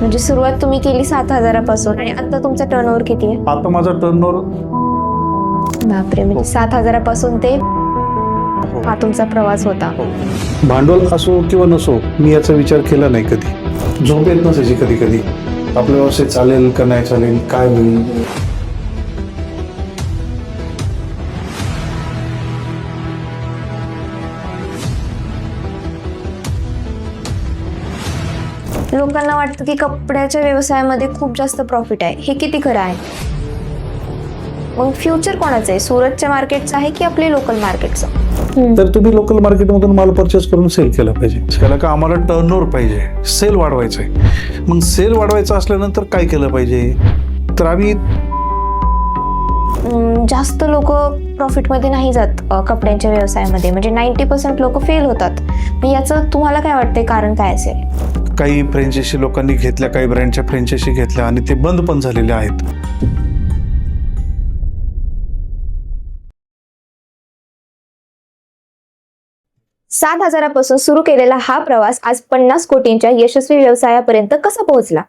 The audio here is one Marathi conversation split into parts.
म्हणजे सुरुवात तुम्ही केली 7,000पासून आणि आता तुमचा टर्नओव्हर किती आहे? आता माझा टर्नओव्हर बापरे, म्हणजे 7,000पासून ते हा तुमचा प्रवास होता. भांडवल असो किंवा नसो मी याचा विचार केला नाही कधी. झोप येत नसायची कधी कधी, आपलं व्यवसाय चालेल का नाही चालेल, काय होईल. लोकांना वाटतं की कपड्याच्या व्यवसायामध्ये खूप जास्त प्रॉफिट आहे. हे किती खरं आहे? मग फ्युचर कोणाचं आहे? सुरतच्या मार्केटचं आहे की आपले लोकल मार्केटचं? तर तुम्ही लोकल मार्केटमधून माल परचेस करून सेल केला पाहिजे. त्याला का आम्हाला टर्नओव्हर पाहिजे, सेल वाढवायचं आहे. मग सेल वाढवायचं असल्यानंतर काय केलं पाहिजे, तर आम्ही जास्त लोक प्रॉफिटमध्ये नाही जात कपड्यांच्या व्यवसायामध्ये, म्हणजे 90% लोक फेल होतात. मग याचं तुम्हाला काय वाटतंय कारण काय असेल? काही फ्रँचायझी लोकांनी घेतल्या, काही ब्रँडच्या फ्रँचायझी घेतल्या आणि ते बंद पण झालेले आहेत. 7,000पासून सुरू केलेला हा प्रवास आज 50 कोटींच्या यशस्वी व्यवसायापर्यंत कसा पोहोचला?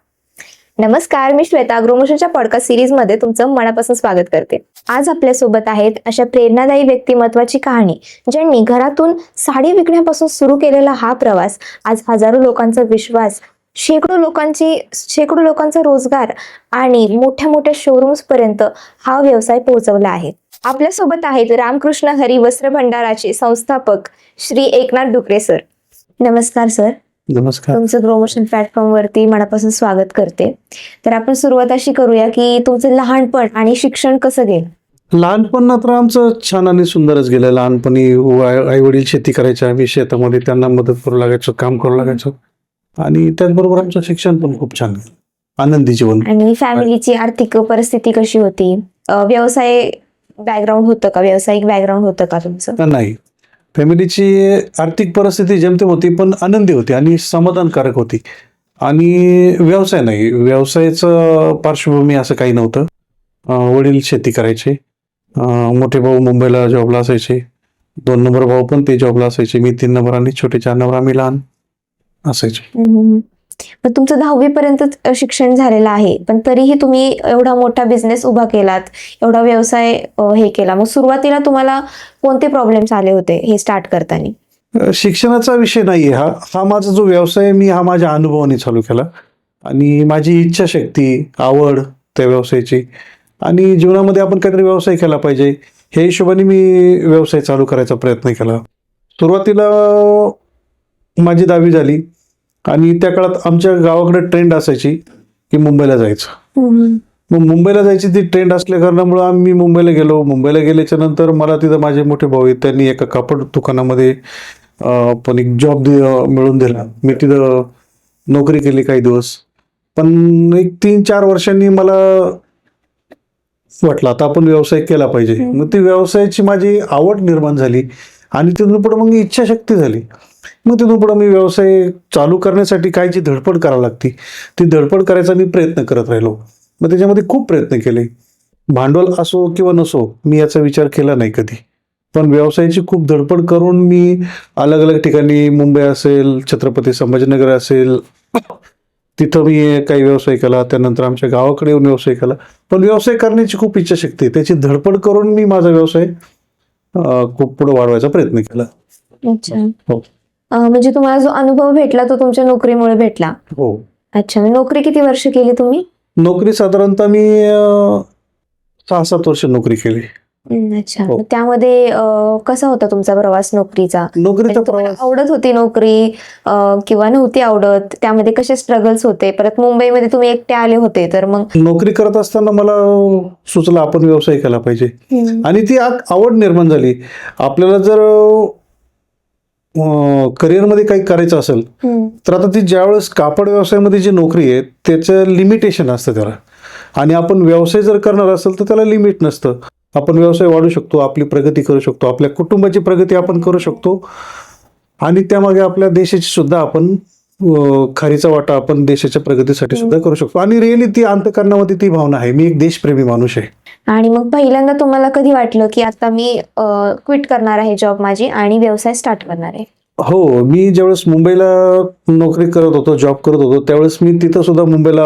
नमस्कार, मी श्वेता. अग्रोमोशनच्या पॉडकास्ट सिरीजमध्ये तुमचं मनापासून स्वागत करते. आज आपल्यासोबत आहेत अशा प्रेरणादायी व्यक्तिमत्वाची कहाणी, ज्यांनी घरातून साडी विकण्यापासून सुरू केलेला हा प्रवास आज हजारो लोकांचा विश्वास, शेकडो लोकांचा रोजगार आणि मोठ्या मोठ्या शोरूम्स पर्यंत हा व्यवसाय पोहोचवला आहे. आपल्यासोबत आहेत रामकृष्ण हरी वस्त्र भंडाराचे संस्थापक श्री एकनाथ डुकरे सर. नमस्कार सर. नमस्कार. तुमचं प्रमोशन प्लॅटफॉर्म वरती मनापासून स्वागत करते. तर आपण सुरुवात अशी करूया की तुमचं लहानपण आणि शिक्षण कसं गेलं? लहानपण तर आमचं छान आणि सुंदरच गेलं. लहानपणी आई वडील शेती करायचे, आम्ही शेतामध्ये त्यांना मदत करू लागायचो, काम करू लागायचो. आणि त्याचबरोबर आमचं शिक्षण पण खूप छान गेलं, आनंदी जीवन. आणि फॅमिलीची आर्थिक परिस्थिती कशी होती? व्यवसाय बॅकग्राऊंड होतं का? व्यावसायिक बॅकग्राऊंड होतं का तुमचं? नाही, फॅमिलीची आर्थिक परिस्थिती जेमतेम होती, पण आनंदी होती आणि समाधानकारक होती. आणि व्यवसाय नाही, व्यवसायाचं पार्श्वभूमी असं काही नव्हतं. वडील शेती करायचे, मोठे भाऊ मुंबईला जॉबला असायचे, 2 नंबर भाऊ पण ते जॉबला असायचे, मी 3 नंबर आणि छोटे 4 नंबर आम्ही लहान असायचे. मग तुमचं 10वी पर्यंत शिक्षण झालेलं आहे, पण तरीही तुम्ही एवढा मोठा बिझनेस उभा केलात, एवढा व्यवसाय हे केला. मग सुरुवातीला तुम्हाला कोणते प्रॉब्लेम्स आले होते हे स्टार्ट करताना? शिक्षणाचा विषय नाहीये हा माझा जो व्यवसाय मी हा माझ्या अनुभवाने चालू केला आणि माझी इच्छाशक्ती, आवड त्या व्यवसायाची आणि जीवनामध्ये आपण काहीतरी व्यवसाय केला पाहिजे ह्या हिशोबाने मी व्यवसाय चालू करायचा प्रयत्न केला. सुरुवातीला माझी 10वी झाली आणि त्या काळात आमच्या गावाकडे ट्रेंड असायची की मुंबईला जायचं. मग मुंबईला जायची ती ट्रेंड असल्या कारणामुळं आम्ही मुंबईला गेलो. मुंबईला गेल्याच्या नंतर मला तिथं माझे मोठे भाऊ आहेत, त्यांनी एका कापड दुकानामध्ये पण एक जॉब मिळवून दिला. मी तिथं नोकरी केली काही दिवस, पण एक 3-4 वर्षांनी मला वाटलं आता आपण व्यवसाय केला पाहिजे. मग ती व्यवसायाची माझी आवड निर्माण झाली आणि तिथून पुढे मग इच्छाशक्ती झाली. मग तिथून पुढे मी व्यवसाय चालू करण्यासाठी काय जी धडपड करावी लागते ती धडपड करायचा मी प्रयत्न करत राहिलो. मग त्याच्यामध्ये खूप प्रयत्न केले. भांडवल असो किंवा नसो मी याचा विचार केला नाही कधी, पण व्यवसायाची खूप धडपड करून मी अलग अलग ठिकाणी, मुंबई असेल, छत्रपती संभाजीनगर असेल, तिथं मी काही व्यवसाय केला. त्यानंतर आमच्या गावाकडे येऊन व्यवसाय केला. पण व्यवसाय करण्याची खूप इच्छाशक्ती, त्याची धडपड करून मी माझा व्यवसाय खूप पुढे वाढवायचा प्रयत्न केला. अच्छा. हो. म्हणजे तुम्हाला जो अनुभव भेटला तो तुमच्या नोकरीमुळे भेटला? हो. अच्छा. नोकरी किती वर्ष केली तुम्ही? नोकरी साधारणतः मी 6-7 वर्ष नोकरी केली. अच्छा. त्यामध्ये कसा होता तुमचा प्रवास नोकरीचा? नोकरीचा तुम्हाला प्रवास आवडत होती नोकरी किंवा नव्हती आवडत? त्यामध्ये कसे स्ट्रगल्स होते? परत मुंबईमध्ये तुम्ही एकटे आले होते, तर मग नोकरी करत असताना मला सुचलं आपण व्यवसाय केला पाहिजे आणि ती आवड निर्माण झाली. आपल्याला जर करिअरमध्ये काही करायचं असेल तर आता ती ज्यावेळेस कापड व्यवसायामध्ये जी नोकरी आहे त्याचं लिमिटेशन असतं त्याला, आणि आपण व्यवसाय जर करणार असेल तर त्याला लिमिट नसतं. आपण व्यवसाय वाढू शकतो, आपली प्रगती करू शकतो, आपल्या कुटुंबाची प्रगती आपण करू शकतो आणि त्यामागे आपल्या देशाची सुद्धा आपण खारीचा वाटा आपण देशाच्या प्रगतीसाठी सुद्धा करू शकतो. आणि रिअली ती अंतःकरणामध्ये ती भावना आहे. मी एक देशप्रेमी माणूस आहे. आणि मग पहिल्यांदा तुम्हाला कधी वाटलं की आता मी क्विट करणार आहे जॉब माझी आणि व्यवसाय स्टार्ट करणार आहे? हो, मी ज्यावेळेस मुंबईला नोकरी करत होतो, जॉब करत होतो, त्यावेळेस मी तिथं सुद्धा मुंबईला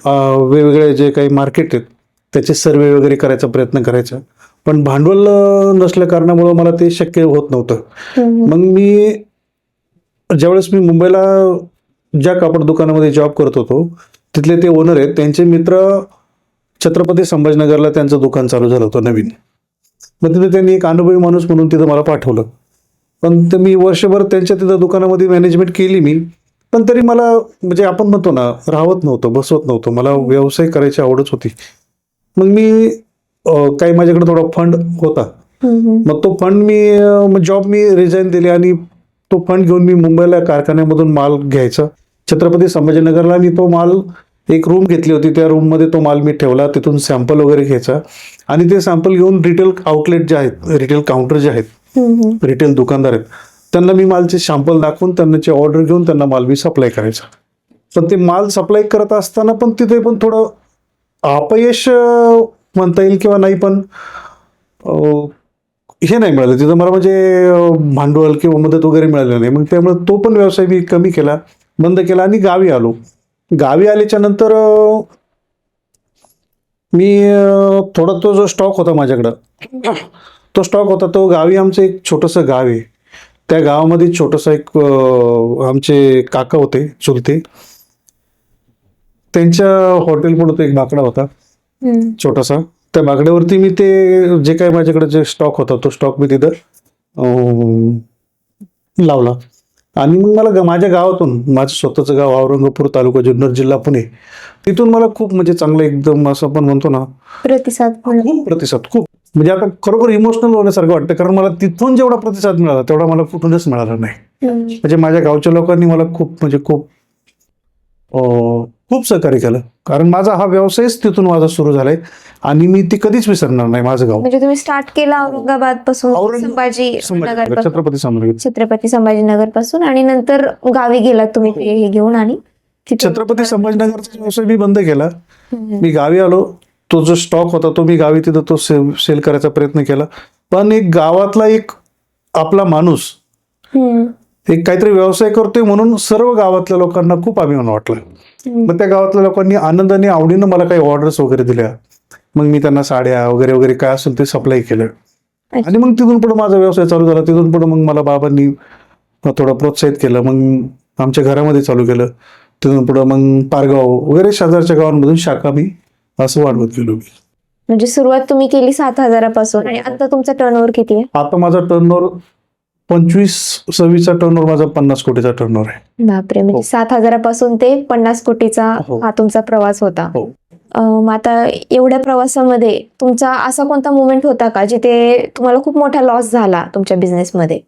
वेगवेगळे जे काही मार्केट आहेत, त्याचे सर्वे वगैरे करायचा प्रयत्न करायचा. पण भांडवल नसल्या कारणामुळं मला ते शक्य होत नव्हतं. मग मी ज्यावेळेस मी मुंबईला ज्या कापड दुकानामध्ये जॉब करत होतो, तिथले ते ओनर आहेत, त्यांचे मित्र छत्रपती संभाजीनगरला त्यांचं दुकान चालू झालं होतं नवीन. मग तिथे त्यांनी एक अनुभवी माणूस म्हणून तिथं मला पाठवलं. पण ते मी वर्षभर त्यांच्या तिथं दुकानामध्ये मॅनेजमेंट केली मी. पण तरी मला म्हणजे आपण म्हणतो ना, राहत नव्हतं, बसवत नव्हतं. मला व्यवसाय करायची आवडच होती. मग मी काही माझ्याकडे थोडा फंड होता. मग तो फंड जॉब मी रिझाईन दिली आणि तो फंड घेऊन मी मुंबईला कारखान्यामधून माल घ्यायचा. छत्रपती संभाजीनगरला मी तो माल एक रूम घेतली होती, त्या रूममध्ये तो माल मी ठेवला. तिथून सॅम्पल वगैरे घ्यायचा आणि ते सॅम्पल घेऊन रिटेल आउटलेट जे आहेत, रिटेल काउंटर जे आहेत, रिटेल दुकानदार आहेत, त्यांना मी मालचे सॅम्पल दाखवून त्यांची ऑर्डर घेऊन त्यांना माल मी सप्लाय करायचा. पण ते माल सप्लाय करत असताना पण तिथे पण थोडं अपयश म्हणता येईल किंवा नाही, पण हे नाही मिळालं तिथं मला, म्हणजे भांडवल किंवा मदत वगैरे मिळाली नाही. मग त्यामुळे तो पण व्यवसाय मी कमी केला, बंद केला आणि गावी आलो. गावी आल्याच्या नंतर मी थोडा तो जो स्टॉक होता माझ्याकडं, तो स्टॉक होता तो गावी, आमचं एक छोटंसं गाव आहे, त्या गावामध्ये छोटंसं एक आमचे काका होते चुलते, त्यांच्या हॉटेल पुढे तो एक बाकडा होता छोटासा. त्या बाकड्यावरती मी ते जे काही माझ्याकडे जे स्टॉक होता तो स्टॉक मी तिथं लावला. आणि मग मला माझ्या गावातून, माझं स्वतःचं गाव औरंगापूर तालुका जुन्नर जिल्हा पुणे, तिथून मला खूप म्हणजे चांगलं एकदम असं आपण म्हणतो ना प्रतिसाद. खूप म्हणजे आता खरोखर इमोशनल होण्यासारखं वाटतं. कारण मला तिथून जेवढा प्रतिसाद मिळाला तेवढा मला कुठूनच मिळाला नाही. म्हणजे माझ्या गावच्या लोकांनी मला खूप सहकार्य केलं. कारण माझा हा व्यवसायच तिथून माझा सुरू झालाय आणि मी ती कधीच विसरणार नाही माझं गाव. म्हणजे तुम्ही स्टार्ट केला औरंगाबाद पासून, छत्रपती संभाजीनगर पासून, आणि नंतर गावी गेलात तुम्ही ते हे घेऊन आणि छत्रपती संभाजीनगरचा व्यवसाय मी बंद केला. मी गावी आलो. तो जो स्टॉक होता तो मी गावी तिथं तो सेल करायचा प्रयत्न केला. पण एक गावातला एक आपला माणूस एक काहीतरी व्यवसाय करतोय म्हणून सर्व गावातल्या लोकांना खूप अभिमान वाटला. मग त्या गावातल्या लोकांनी आनंदाने आवडीनं मला काही ऑर्डर्स वगैरे दिल्या. मग मी त्यांना साड्या वगैरे वगैरे काय असेल ते सप्लाय केलं. आणि मग तिथून पुढे माझा व्यवसाय चालू झाला. तिथून पुढे मग मला बाबांनी थोडं प्रोत्साहित केलं. मग आमच्या घरामध्ये चालू केलं. तिथून पुढे मग पारगाव वगैरे शेजारच्या गावांमधून शाखा मी असं वाढवत गेलो. म्हणजे सुरुवात तुम्ही केली 7,000 आणि आता तुमचा टर्नओव्हर किती आहे? आता माझा टर्नओव्हर 25-26चा टर्नओव्हर, माझा 50 कोटीचा टर्नओव्हर आहे. बापरे, म्हणजे 7,000 ते 50 कोटीचा हा तुमचा प्रवास होता. मग आता एवढ्या प्रवासामध्ये तुमचा असा कोणता मोमेंट होता का जिथे तुम्हाला खूप मोठा लॉस झाला तुमच्या बिझनेसमध्ये?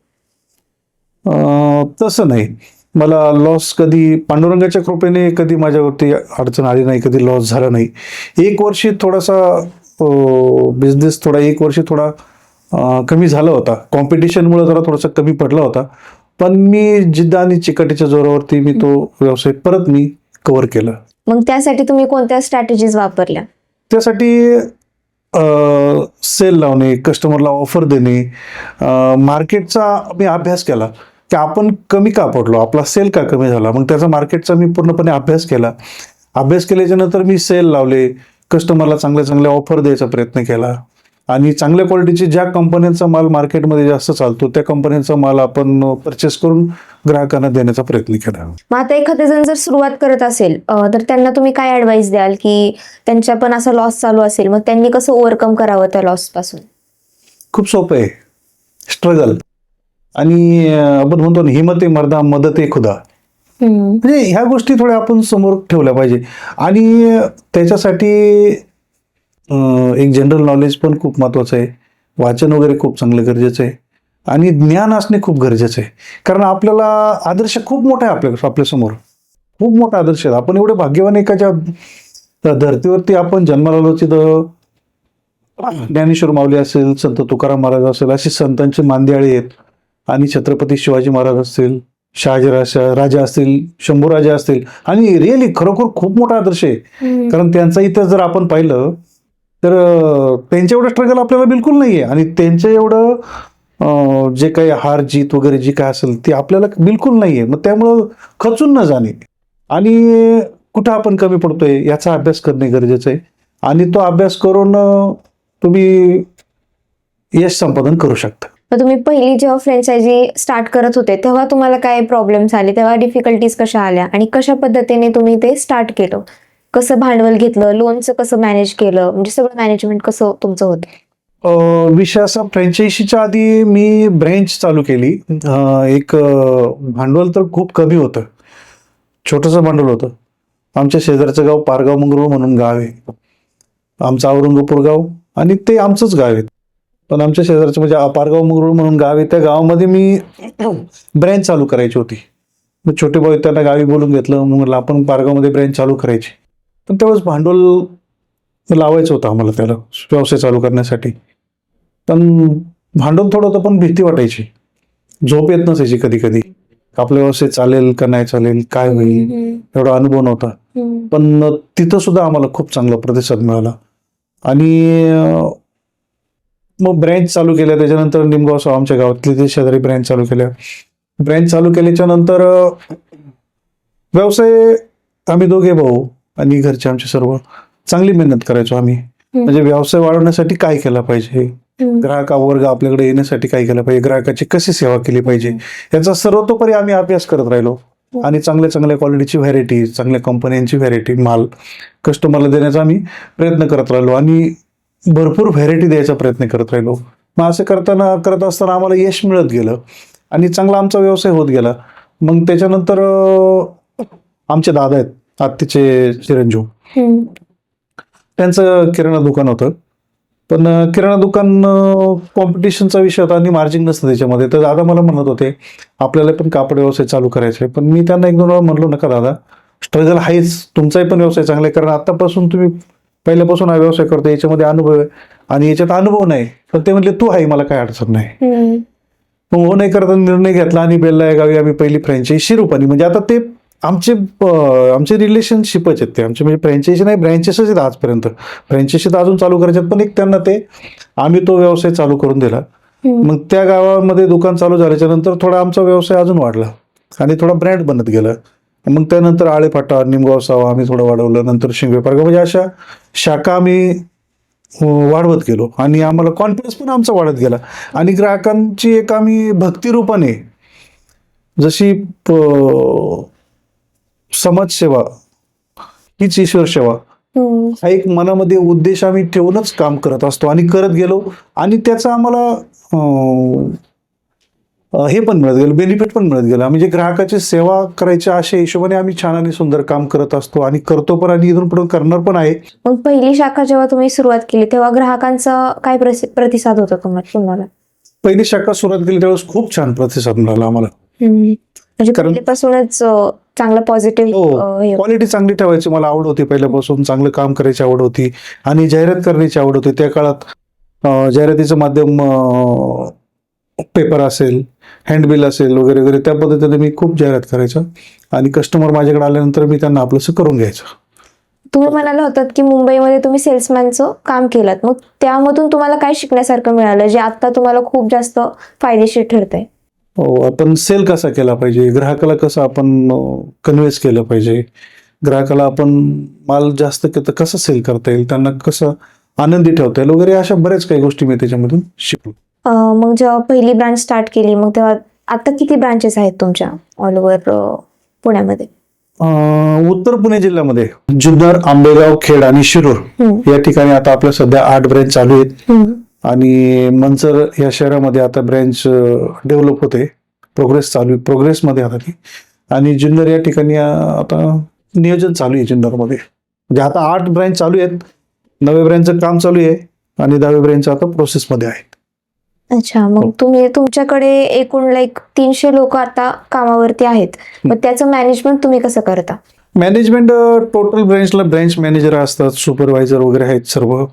तसं नाही, मला लॉस कधी पांडुरंगाच्या कृपेने कधी माझ्यावरती अडचण आली नाही, कधी लॉस झाला नाही. एक वर्षी थोडासा बिझनेस एक वर्षी थोडा कमी झाला होता. कॉम्पिटिशनमुळे जरा थोडासा कमी पडला होता. पण मी जिद्द आणि चिकाटीच्या जोरावरती मी तो व्यवसाय परत मी कव्हर केला. मग त्यासाठी तुम्ही कोणत्या स्ट्रॅटेजीज वापरल्या? त्यासाठी सेल लावणे, कस्टमरला ऑफर देणे, मार्केटचा मी अभ्यास केला की आपण कमी का पडलो, आपला सेल का कमी झाला. मग त्याचा मार्केटचा मी पूर्णपणे अभ्यास केला. अभ्यास केल्याच्या नंतर मी सेल लावले, कस्टमरला चांगल्या चांगल्या ऑफर द्यायचा प्रयत्न केला आणि चांगल्या क्वालिटीचे ज्या कंपन्यांचा माल मार्केटमध्ये जास्त चालतो त्या कंपन्यांचा माल आपण परचेस करून ग्राहकांना देण्याचा प्रयत्न केला. मग आता एखादे जण जर सुरुवात करत असेल तर त्यांना तुम्ही काय ऍडवाइस द्याल की त्यांच्या पण असा लॉस चालू असेल, मग त्यांनी कसं ओव्हरकम करावं त्या लॉस पासून? खूप सोपं आहे, स्ट्रगल. आणि आपण म्हणतो ना, हिम्मत मर्दा मदत खुदा. म्हणजे ह्या गोष्टी थोड्या आपण समोर ठेवल्या पाहिजे. आणि त्याच्यासाठी एक जनरल नॉलेज पण खूप महत्वाचं आहे. वाचन वगैरे खूप चांगलं गरजेचं आहे आणि ज्ञान असणे खूप गरजेचं आहे. कारण आपल्याला आदर्श खूप मोठा आहे, आपल्यासमोर खूप मोठा आदर्श आहे. आपण एवढे भाग्यवान एकाच्या धर्तीवरती आपण जन्माला आलो. तिथं ज्ञानेश्वर माऊली असेल, संत तुकाराम महाराज असेल, अशी संतांचे मांदियाळे आहेत. आणि छत्रपती शिवाजी महाराज असतील, राजा असतील, शंभूराजा असतील. आणि रिअली खरोखर खूप मोठा आदर्श आहे. कारण त्यांचा इतिहास जर आपण पाहिलं तर त्यांच्या एवढं स्ट्रगल आपल्याला बिलकुल नाहीये आणि त्यांच्या एवढं जे काही हार जीत वगैरे जी काय असेल ती आपल्याला बिलकुल नाही आहे. मग त्यामुळं खचून न जाणे आणि कुठं आपण कमी पडतोय याचा अभ्यास करणे गरजेचं आहे. आणि तो अभ्यास करून तुम्ही यश संपादन करू शकता. मग तुम्ही पहिली जेव्हा फ्रँचायझी स्टार्ट करत होते तेव्हा तुम्हाला काय प्रॉब्लेम्स आले, तेव्हा डिफिकल्टीज कशा आल्या आणि कशा पद्धतीने तुम्ही ते स्टार्ट केलं, कसं भांडवल घेतलं, लोनचं कसं मॅनेज केलं, म्हणजे सगळं मॅनेजमेंट कसं तुमचं होतं? विषय असा, फ्रँचायझीच्या आधी मी ब्रँच चालू केली. एक भांडवल तर खूप कमी होतं, छोटंसं भांडवल होतं. आमच्या शेजारचं गाव पारगाव मंगरुळ म्हणून गाव आहे, आमचं औरंगापूर गाव आणि ते आमचंच गाव आहे. पण आमच्या शेजारचं म्हणजे पारगाव मंगरुळ म्हणून गाव आहे, त्या गावामध्ये मी ब्रँच चालू करायची होती. मग छोटे भाऊ त्यांना गावी बोलून घेतलं, मग म्हटलं आपण पारगावमध्ये ब्रँच चालू करायची. पण तेव्हाच भांडवल लावायचं होतं आम्हाला त्याला व्यवसाय चालू करण्यासाठी. पण भांडवल थोडं होतं, पण भीती वाटायची, झोप येत नसायची कधी कधी. आपला व्यवसाय चालेल का नाही चालेल, काय होईल, एवढा अनुभव नव्हता. पण तिथं सुद्धा आम्हाला खूप चांगला प्रतिसाद मिळाला. आणि मग ब्रँच चालू केल्या. त्याच्यानंतर निमगाव आमच्या गावातले ते शेजारी ब्रँच चालू केल्या. ब्रँच चालू केल्याच्या नंतर व्यवसाय आम्ही दोघे भाऊ आणि घरचे आमचे सर्व चांगली मेहनत करायचो आम्ही. म्हणजे व्यवसाय वाढवण्यासाठी काय केलं पाहिजे, ग्राहक वर्ग आपल्याकडे येण्यासाठी काय केलं पाहिजे, ग्राहकाची कशी सेवा केली पाहिजे, याचा सर्वतोपरी आम्ही अभ्यास करत राहिलो. आणि चांगल्या चांगल्या क्वालिटीची व्हॅरायटी, चांगल्या कंपन्यांची व्हॅरायटी माल कस्टमरला देण्याचा आम्ही प्रयत्न करत राहिलो आणि भरपूर व्हॅरायटी द्यायचा प्रयत्न करत राहिलो. मग असं करत असताना आम्हाला यश मिळत गेलं आणि चांगला आमचा व्यवसाय होत गेला. मग त्याच्यानंतर आमचे दादा आहेत आत्याचे चिरंजीव, त्यांचं किराणा दुकान होतं. पण किराणा दुकान कॉम्पिटिशनचा विषय होता आणि मार्जिन नसतं त्याच्यामध्ये. तर दादा मला म्हणत होते आपल्याला पण कापड व्यवसाय चालू करायचा आहे. पण मी त्यांना एक दोन वेळा म्हणलो नका दादा, स्ट्रगल आहेच, तुमचाही पण व्यवसाय चांगला आहे, कारण आतापासून तुम्ही पहिल्यापासून हा व्यवसाय करतो, याच्यामध्ये अनुभव आहे आणि याच्यात अनुभव नाही. पण ते म्हणले तू आहे, मला काय अडचण नाही. मग हो नाही करता निर्णय घेतला आणि बेल्ला या गावी आम्ही पहिली फ्रँचायझी शिरूपानी, म्हणजे आता ते आमचे रिलेशनशिपच आहेत ते आमचे, म्हणजे फ्रँचायझी नाही ब्रँचेसच आहेत आजपर्यंत. फ्रँचायझी तर अजून चालू करायच्यात, पण एक त्यांना ते आम्ही तो व्यवसाय चालू करून दिला. मग त्या गावामध्ये दुकान चालू झाल्याच्या नंतर थोडा आमचा व्यवसाय अजून वाढला आणि थोडा ब्रँड बनत गेला. मग त्यानंतर आळेफाटा, निमगाव सावा आम्ही थोडं वाढवलं, नंतर शिंगवे पारगाव, म्हणजे अशा शाखा आम्ही वाढवत गेलो आणि आम्हाला कॉन्फिडन्स पण आमचा वाढत गेला. आणि ग्राहकांची एक आम्ही भक्तिरूपाने, जशी समाजसेवा हीच ईश्वर सेवा, हा एक मनामध्ये उद्देश आम्ही ठेवूनच काम करत असतो आणि करत गेलो. आणि त्याचा आम्हाला हे पण मिळत गेलं, बेनिफिट पण मिळत गेलं. म्हणजे ग्राहकाची सेवा करायच्या अशा हिशोबाने आम्ही छान आणि सुंदर काम करत असतो आणि करतो पण आणि इथून पुढे करणार पण आहे. मग पहिली शाखा जेव्हा तुम्ही सुरुवात केली तेव्हा ग्राहकांचा काय प्रतिसाद होता तुम्हाला? पहिली शाखा सुरुवात केली त्यावेळेस खूप छान प्रतिसाद मिळाला आम्हाला. म्हणजे पहिल्यापासूनच चांगलं पॉझिटिव्ह क्वालिटी चांगली ठेवायची मला आवड होती, पहिल्यापासून चांगलं काम करायची आवड होती आणि जाहिरात करण्याची आवड होती. त्या काळात जाहिरातीचं माध्यम पेपर असेल, हँडबिल असेल वगैरे वगैरे, त्या पद्धतीने मी खूप जाहिरात करायचं आणि कस्टमर माझ्याकडे आल्यानंतर मी त्यांना आपलंसं करून घ्यायचं. तुम्ही म्हणाला होतात की मुंबईमध्ये तुम्ही सेल्समॅनचं काम केलं, मग त्यामधून तुम्हाला काय शिकण्यासारखं मिळालं जे आता तुम्हाला खूप जास्त फायदेशीर ठरतंय? हो, आपण सेल कसा केला पाहिजे, ग्राहकाला कसं आपण कन्व्हिन्स केलं पाहिजे, ग्राहकाला आपण माल जास्त कसं सेल करता येईल, त्यांना कसं आनंदी ठेवता येईल वगैरे, अशा बऱ्याच काही गोष्टी मी त्याच्यामधून शिकलो. मग जेव्हा पहिली ब्रांच स्टार्ट केली मग तेव्हा आता किती ब्रांचेस आहेत तुमच्या ऑल ओव्हर पुण्यामध्ये? उत्तर पुणे जिल्ह्यामध्ये जुन्नर, आंबेगाव, खेड आणि शिरूर या ठिकाणी आता आपल्या सध्या 8 ब्रँच चालू आहेत. आणि मंचर या शहरामध्ये आता ब्रँच डेव्हलप होते, प्रोग्रेसमध्ये आता ती. आणि जुन्नर या ठिकाणी आता नियोजन चालू आहे जुन्नरमध्ये. म्हणजे आता 8 ब्रँच चालू आहेत, 9व्या ब्रँचचं काम चालू आहे आणि 10व्या ब्रँच आता प्रोसेसमध्ये आहेत. अच्छा, मग तुम्ही तुमच्याकडे एकूण 300 लोक आता कामावरती आहेत, मग त्याचं मॅनेजमेंट तुम्ही कसं करता? मॅनेजमेंट टोटल ब्रँचला ब्रँच मॅनेजर असतात, सुपरवायझर वगैरे आहेत सर्व.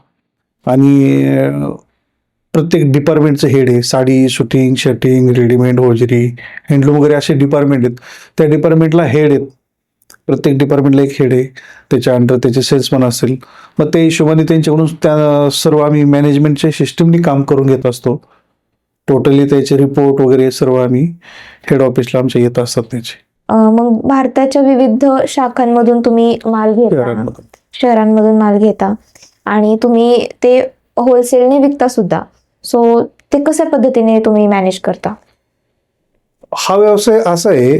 आणि प्रत्येक डिपार्टमेंटचं हेड आहे, sari, shooting, shirting, readymade, hosiery, handloom वगैरे असे डिपार्टमेंट आहेत. त्या डिपार्टमेंटला हेड आहेत, प्रत्येक डिपार्टमेंटला एक हेड आहे, त्याच्या अंडर त्याचे सेल्समन असेल. मग त्या हिशोबाने त्यांच्याकडून त्या सर्व आम्ही मॅनेजमेंटच्या सिस्टीमनी काम करून घेत असतो. टोटली त्याचे रिपोर्ट वगैरे सर्व आम्ही हेड ऑफिसला आमच्या येत असतात त्याचे मग भारताच्या विविध शाखांमधून तुम्ही माल घेता, शहरांमधून. शहरांमधून माल घेता आणि तुम्ही ते होलसेलने विकता सुद्धा. सो ते कशा पद्धतीने तुम्ही मॅनेज करता? हा व्यवसाय असा आहे,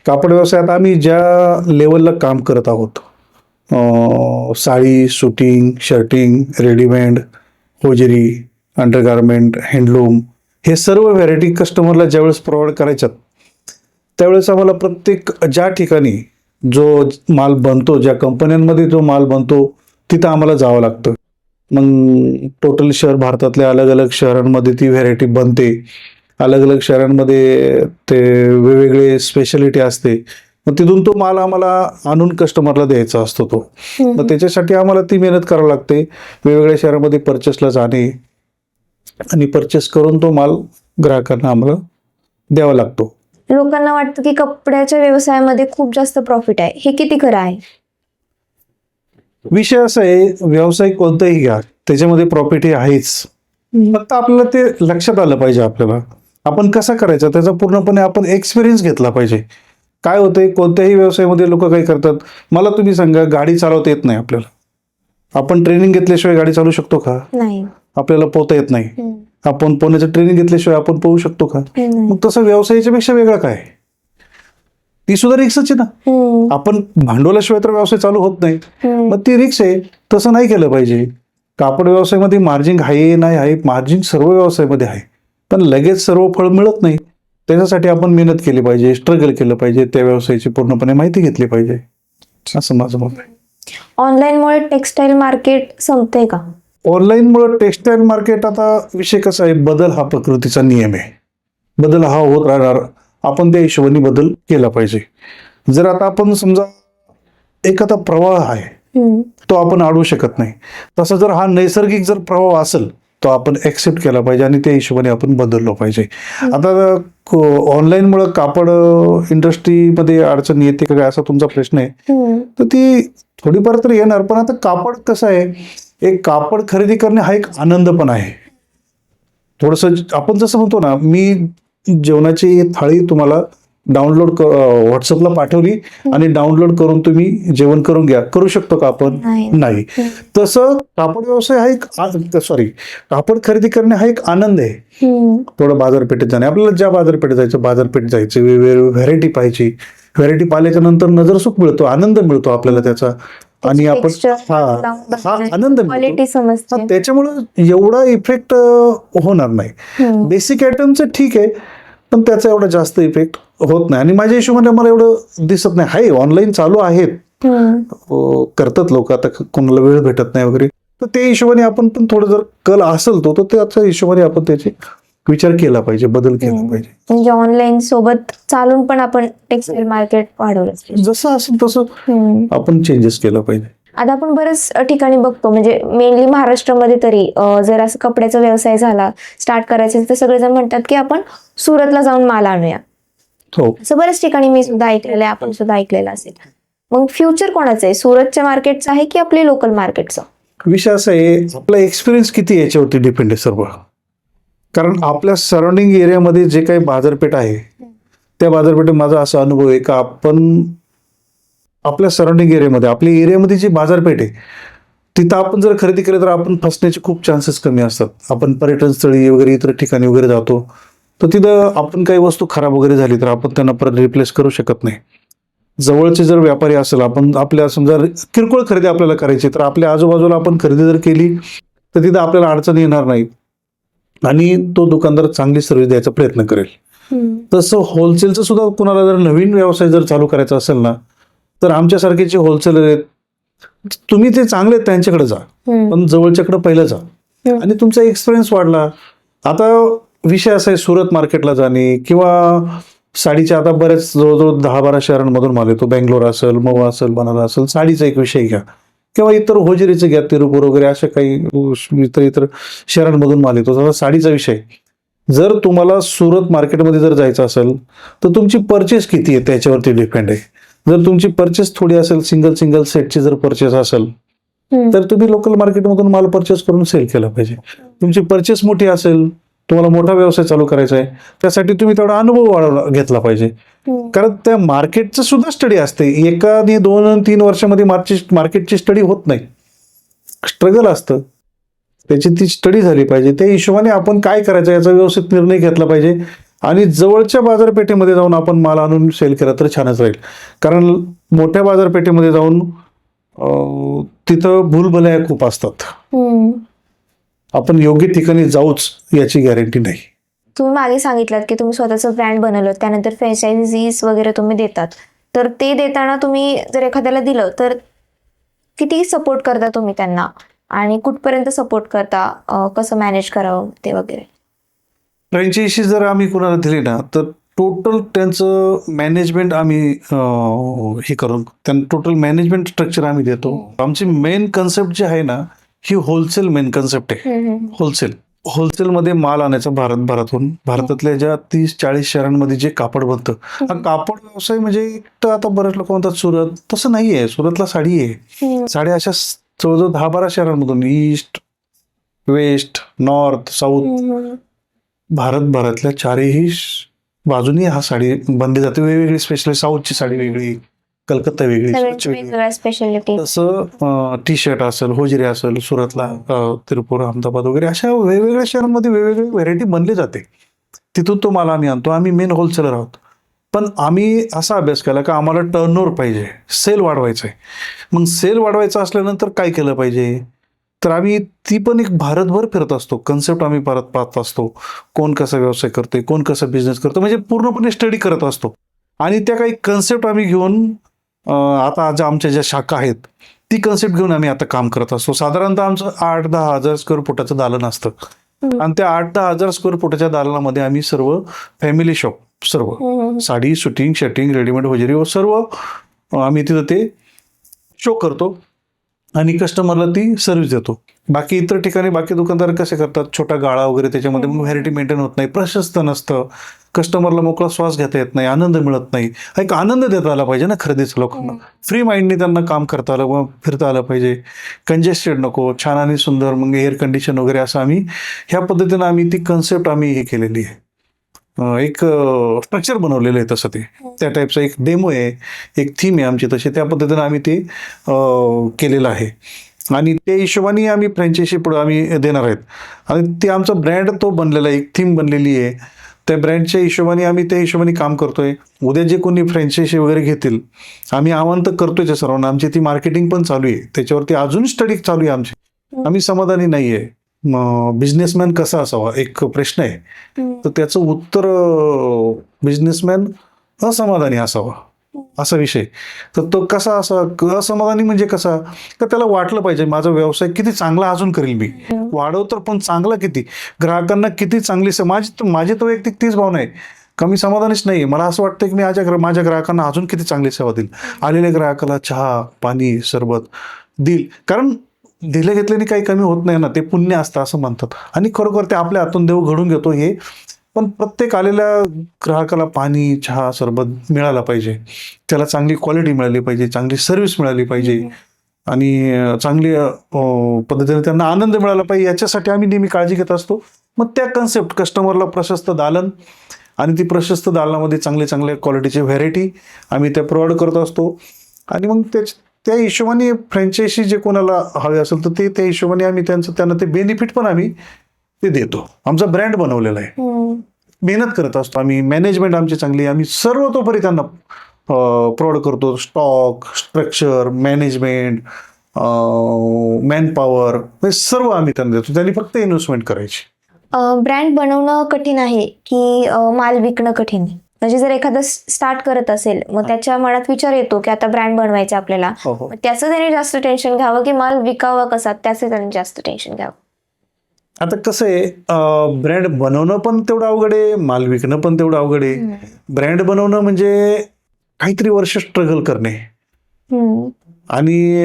कापड व्यवसायात आम्ही ज्या लेवलला काम करत आहोत, sari, shooting, shirting, readymade, hosiery, undergarment, handloom, हे सर्व व्हरायटी कस्टमरला ज्यावेळेस प्रोव्हाइड करायच्यात त्यावेळेस आम्हाला प्रत्येक ज्या ठिकाणी जो माल बनतो, ज्या कंपन्यांमध्ये जो माल बनतो तिथं आम्हाला जावं लागतं. मग टोटल शहर भारतातल्या अलग अलग शहरांमध्ये ती व्हरायटी बनते, अलग अलग शहरांमध्ये ते वेगवेगळे स्पेशालिटी असते. मग तिथून तो माल आम्हाला आणून कस्टमरला द्यायचा असतो तो. मग त्याच्यासाठी आम्हाला ती मेहनत करावी लागते, वेगवेगळ्या शहरामध्ये परचेसला जाणे आणि परचेस करून तो माल ग्राहकांना आम्हाला द्यावा लागतो. लोकांना वाटतं की कपड्याच्या व्यवसायामध्ये खूप जास्त प्रॉफिट आहे, हे किती खरं आहे? विषय असा आहे, व्यवसाय कोणताही घ्या त्याच्यामध्ये प्रॉफिट हे आहेच. फक्त आपल्याला ते लक्षात आलं पाहिजे, आपल्याला आपण कसा करायचा त्याचा पूर्णपणे आपण एक्सपिरियन्स घेतला पाहिजे. काय होतंय, कोणत्याही व्यवसायामध्ये लोक काय करतात, मला तुम्ही सांगा, गाडी चालवता येत नाही आपल्याला, आपण ट्रेनिंग घेतल्याशिवाय गाडी चालवू शकतो का? नाही. आपल्याला पोहता येत नाही, आपण पोहण्याचं ट्रेनिंग घेतल्याशिवाय आपण पोहू शकतो का? मग तसं व्यवसायाच्या पेक्षा वेगळा काय, ती सुद्धा रिक्सच आहे ना. आपण भांडवलाशिवाय तर व्यवसाय चालू होत नाही, मग ती रिक्स आहे. तसं नाही केलं पाहिजे. कापड व्यवसायामध्ये मार्जिन आहे नाही आहे, मार्जिन सर्व व्यवसायामध्ये आहे, पण लगेच सर्व फळ मिळत नाही. त्याच्यासाठी आपण मेहनत केली पाहिजे, स्ट्रगल केलं पाहिजे, त्या व्यवसायाची पूर्णपणे माहिती घेतली पाहिजे, असं माझं मत आहे. ऑनलाईनमुळे टेक्सटाईल मार्केट संपते का? ऑनलाईनमुळे टेक्सटाईल मार्केट, आता विषय कसा आहे, बदल हा प्रकृतीचा नियम आहे, बदल हा होत राहणार, आपण त्या हिशोबाने बदल केला पाहिजे. जर आता आपण समजा एखादा प्रवाह आहे तो आपण अडवू शकत नाही, तसा जर हा नैसर्गिक जर प्रवाह असेल तो आपण ऍक्सेप्ट केला पाहिजे आणि त्या हिशोबाने आपण बदललो पाहिजे. आता ऑनलाईनमुळे कापड इंडस्ट्रीमध्ये अडचण येते का काय असा तुमचा प्रश्न आहे, तर ती थोडीफार तर येणार. पण आता कापड कसं आहे, एक कापड खरेदी करणे हा एक आनंद पण आहे. थोडंसं आपण जसं म्हणतो ना, मी जेवणाची थाळी तुम्हाला डाउनलोड व्हॉट्सअपला पाठवली आणि डाउनलोड करून तुम्ही जेवण करून घ्या, करू शकतो का आपण? नाही. तसं कापड व्यवसाय हा एक कापड खरेदी करणे हा एक आनंद आहे. थोडं बाजारपेठेत जाणे, आपल्याला ज्या बाजारपेठ जायचं, वेगवेगळी व्हरायटी पाहायची, व्हरायटी पाहिल्याच्या नंतर नजर सुख मिळतो, आनंद मिळतो आपल्याला त्याचा, आणि आपण हा आनंद मिळतो. त्याच्यामुळे एवढा इफेक्ट होणार नाही. बेसिक आयटमचं ठीक आहे, पण त्याचा एवढा जास्त इफेक्ट होत नाही. आणि माझ्या हिशोबाने मला एवढं दिसत नाही. हाय, ऑनलाईन चालू आहेत, करतात लोक, आता कोणाला वेळ भेटत नाही वगैरे, तर त्या हिशोबाने आपण पण थोडं जर कल असेल तो, तर त्याच्या हिशोबाने आपण त्याची विचार केला पाहिजे, बदल केला पाहिजे. म्हणजे ऑनलाईन सोबत चालून पण आपण टेक्सटाईल मार्केट वाढवलं, जसं असेल तसं आपण चेंजेस केलं पाहिजे. आता आपण बरेच ठिकाणी बघतो, म्हणजे मेनली महाराष्ट्रामध्ये तरी जर असं कपड्याचा व्यवसाय झाला स्टार्ट करायचा तर सगळेजण म्हणतात की आपण सुरतला जाऊन माल आणूया. हो, असं बऱ्याच ठिकाणी मी सुद्धा ऐकलेलं आहे, आपण सुद्धा ऐकलेलं असेल. मग फ्युचर कोणाचं आहे, सुरतच्या मार्केटचं आहे की आपले लोकल मार्केटचं? विषय असा आहे, आपला एक्सपिरियन्स किती याच्यावरती डिपेंड आहे सर्व. कारण आपल्या सराउंडिंग एरियामध्ये जे काही बाजारपेठ आहे, त्या बाजारपेठेत माझा असा अनुभव आहे का आपण आपल्या सराउंडिंग एरियामध्ये, आपल्या एरियामध्ये जी बाजारपेठ आहे तिथं आपण जर खरेदी केलं तर आपण फसण्याचे खूप चान्सेस कमी असतात. आपण पर्यटन स्थळी वगैरे इतर ठिकाणी वगैरे जातो, तर तिथं आपण काही वस्तू खराब वगैरे झाली तर आपण त्यांना परत रिप्लेस करू शकत नाही. जवळचे जर व्यापारी असेल, आपण आपल्या समजा किरकोळ खरेदी आपल्याला करायची, तर आपल्या आजूबाजूला आपण खरेदी जर केली तर तिथं आपल्याला अडचण येणार नाही आणि तो दुकानदार चांगली सर्व्हिस द्यायचा प्रयत्न करेल. तसं होलसेलचं सुद्धा कुणाला जर नवीन व्यवसाय जर चालू करायचा असेल ना, तर आमच्यासारखे जे होलसेलर आहेत, तुम्ही ते चांगले त्यांच्याकडे जा, पण जवळच्याकडे पहिलं जा आणि तुमचा एक्सपिरियन्स वाढला. आता विषय असा आहे, सुरत मार्केटला जाणे किंवा साडीच्या आता बऱ्याच जवळजवळ 10-12 शहरांमधून माल येतो. बेंगलोर असेल, मवा असेल, बनारस असेल, साडीचा एक विषय घ्या किंवा इतर होजरीचं घ्या, तिरुपूर वगैरे अशा काही इतर शहरांमधून माल येतो. आता साडीचा विषय, जर तुम्हाला सुरत मार्केटमध्ये जर जायचं असेल तर तुमची परचेस किती आहे त्याच्यावरती डिपेंड आहे. जर तुमची परचेस थोडी असेल, सिंगल सेटची जर परचेस असेल तर तुम्ही लोकल मार्केटमधून माल परचेस करून सेल केला पाहिजे. तुमची परचेस मोठी असेल तुम्हाला मोठा व्यवसाय चालू करायचा आहे, त्यासाठी तुम्ही तेवढा अनुभव घेतला पाहिजे. कारण त्या मार्केटचं सुद्धा स्टडी असते. 1 आणि 2 आणि 3 वर्षामध्ये मार्केटची स्टडी होत नाही. स्ट्रगल असतं, त्याची ती स्टडी झाली पाहिजे. त्या हिशोबाने आपण काय करायचं याचा व्यवस्थित निर्णय घेतला पाहिजे आणि जवळच्या बाजारपेठेमध्ये जाऊन आपण माल आणून सेल केला तर छानच राहील. कारण मोठ्या बाजारपेठेमध्ये जाऊन तिथं भूलभुलैया खूप असतात. आपण योग्य ठिकाणी जाऊच याची गॅरंटी नाही. तुम्ही मागे सांगितलं की तुम्ही स्वतःचं ब्रँड बनवलं, त्यानंतर फ्रँचायझीज वगैरे तुम्ही देतात, तर ते देताना तुम्ही जर एखाद्याला दिलं तर किती सपोर्ट करता तुम्ही त्यांना आणि कुठपर्यंत सपोर्ट करता, कसं मॅनेज करावं ते वगैरे? फ्रँचायझी जर आम्ही कोणाला दिली ना तर टोटल त्यांचं मॅनेजमेंट आम्ही हे करून त्यांना टोटल मॅनेजमेंट स्ट्रक्चर आम्ही देतो. आमची मेन कन्सेप्ट जी आहे ना ही होलसेल मेन कन्सेप्ट आहे. होलसेलमध्ये माल आणायचा भारतभरातून. भारतातल्या ज्या 30-40 शहरांमध्ये जे कापड बनतं, हा कापड व्यवसाय म्हणजे तर आता बरेच लोक म्हणतात सुरत, तसं नाही आहे. सुरतला साडी आहे. साड्या अशा जवळजवळ 10-12 शहरांमधून ईस्ट, वेस्ट, नॉर्थ, साऊथ भारतभरातल्या चारही बाजूनी हा साडी बनली जाते. वेगवेगळी स्पेशली साऊथची साडी वेगळी, कलकत्ता वेगळी, स्वच्छ वेगळी. वेगवेगळ्या स्पेशालिटी. तसं टी शर्ट असेल, होजरी असेल, सुरतला तिरुपूर, अहमदाबाद वगैरे अशा वेगवेगळ्या शहरांमध्ये वेगवेगळी व्हेरायटी बनली जाते. तिथून तो माल आम्ही आणतो. आम्ही मेन होलसेलर आहोत. पण आम्ही असा अभ्यास केला का आम्हाला टर्नओव्हर पाहिजे, सेल वाढवायचं आहे. मग सेल वाढवायचं असल्यानंतर काय केलं पाहिजे, तर आम्ही ती पण एक भारतभर फिरत असतो. कन्सेप्ट आम्ही परत पाहत असतो. कोण कसा व्यवसाय करतोय, कोण कसा बिझनेस करतो, म्हणजे पूर्णपणे स्टडी करत असतो. आणि त्या काही कन्सेप्ट आम्ही घेऊन आता आमच्या ज्या शाखा आहेत ती कन्सेप्ट घेऊन आम्ही आता काम करत असतो. साधारणतः आमचं 8-10 हजार स्क्वेअर फुटाचं दालन असतं. आणि त्या 8-10 हजार स्क्वेअर फुटाच्या दालनामध्ये आम्ही सर्व फॅमिली शॉप, सर्व साडी, शूटिंग, शर्टिंग, रेडीमेड वगैरे सर्व आम्ही तिथं ते शो करतो आणि कस्टमरला ती सर्व्हिस देतो. बाकी इतर ठिकाणी बाकी दुकानदार कसे करतात, छोटा गाळा वगैरे, त्याच्यामध्ये मग व्हॅरायटी मेंटेन होत नाही, प्रशस्त नसतं, कस्टमरला मोकळा श्वास घेता येत नाही, आनंद मिळत नाही. एक आनंद देता आला पाहिजे ना खरेदीच्या लोकांना. फ्री माइंडने त्यांना काम करता आलं, मग फिरता आलं पाहिजे. कंजेस्टेड नको, छान आणि सुंदर, मग एअर कंडिशन वगैरे असं आम्ही ह्या पद्धतीनं आम्ही ती कन्सेप्ट आम्ही हे केलेली आहे. एक स्ट्रक्चर बनवलेलं आहे तसं ते त्या टाईपचं एक डेमो आहे, एक थीम आहे आमची तशी. त्या पद्धतीनं आम्ही ते केलेलं आहे आणि त्या हिशोबाने आम्ही फ्रँचायझी पुढे आम्ही देणार आहेत. आणि ते आमचा ब्रँड तो बनलेला आहे, एक थीम बनलेली आहे. त्या ब्रँडच्या हिशोबाने आम्ही त्या हिशोबाने काम करतोय. उद्या जे कोणी फ्रँचायझी वगैरे घेतील आम्ही आवाहन तर करतोय त्या सर्वांना. आमची ती मार्केटिंग पण चालू आहे, त्याच्यावरती अजून स्टडी चालू आहे आमची. आम्ही समाधानी नाही आहे. बिझनेसमॅन कसा असावा एक प्रश्न आहे, तर त्याचं उत्तर बिझनेसमॅन असमाधानी असावा असा विषय. तर तो कसा असा असमाधानी म्हणजे कसा, तर त्याला वाटलं पाहिजे माझा व्यवसाय किती चांगला अजून करेल मी, वाढवतो पण चांगला किती, ग्राहकांना किती चांगली माझी तर वैयक्तिक तीच भावना आहे का मी समाधानीच नाही. मला असं वाटतं की मी माझ्या ग्राहकांना अजून किती चांगली सेवा देईल, आलेल्या ग्राहकाला चहा, पाणी, सरबत देईल. कारण दिले घेतल्याने काही कमी होत नाही ना, ते पुण्य असतं असं म्हणतात. आणि खरोखर ते आपल्या हातून देव घडून घेतो हे. पण प्रत्येक आलेल्या ग्राहकाला पाणी, चहा, सरबत मिळाला पाहिजे, त्याला चांगली क्वालिटी मिळाली पाहिजे, चांगली सर्व्हिस मिळाली पाहिजे आणि चांगली पद्धतीने त्यांना आनंद मिळाला पाहिजे, याच्यासाठी आम्ही नेहमी काळजी घेत असतो. मग त्या कन्सेप्ट कस्टमरला प्रशस्त दालन आणि ती प्रशस्त दालनामध्ये चांगले चांगल्या क्वालिटीची व्हेरायटी आम्ही त्या प्रोव्हाइड करत असतो. आणि मग त्या हिशोबाने फ्रँचायझी जे कोणाला हवे असेल तर ते त्या हिशोबाने आम्ही त्यांना ते बेनिफिट पण आम्ही ते देतो. आमचा ब्रँड बनवलेला आहे, मेहनत करत असतो आम्ही. मॅनेजमेंट आमची चांगली, आम्ही सर्वतोपरी त्यांना प्रोव्हाइड करतो. स्टॉक, स्ट्रक्चर, मॅनेजमेंट, मॅनपॉवर हे सर्व आम्ही त्यांना देतो. त्यांनी फक्त इन्व्हेस्टमेंट करायची. ब्रँड बनवणं कठीण आहे की माल विकणं कठीण आहे? म्हणजे जर एखादा स्टार्ट करत असेल, मग त्याच्या मनात विचार येतो की आता ब्रँड बनवायचा आपल्याला, त्याचं त्याने जास्त टेन्शन घ्यावं की माल विकावा कसा, त्याचं त्याने जास्त टेन्शन घ्यावं? आता कसं आहे, ब्रँड बनवणं पण तेवढं अवघड आहे, माल विकणं पण तेवढं अवघड आहे. ब्रँड बनवणं म्हणजे काहीतरी वर्ष स्ट्रगल करणे आणि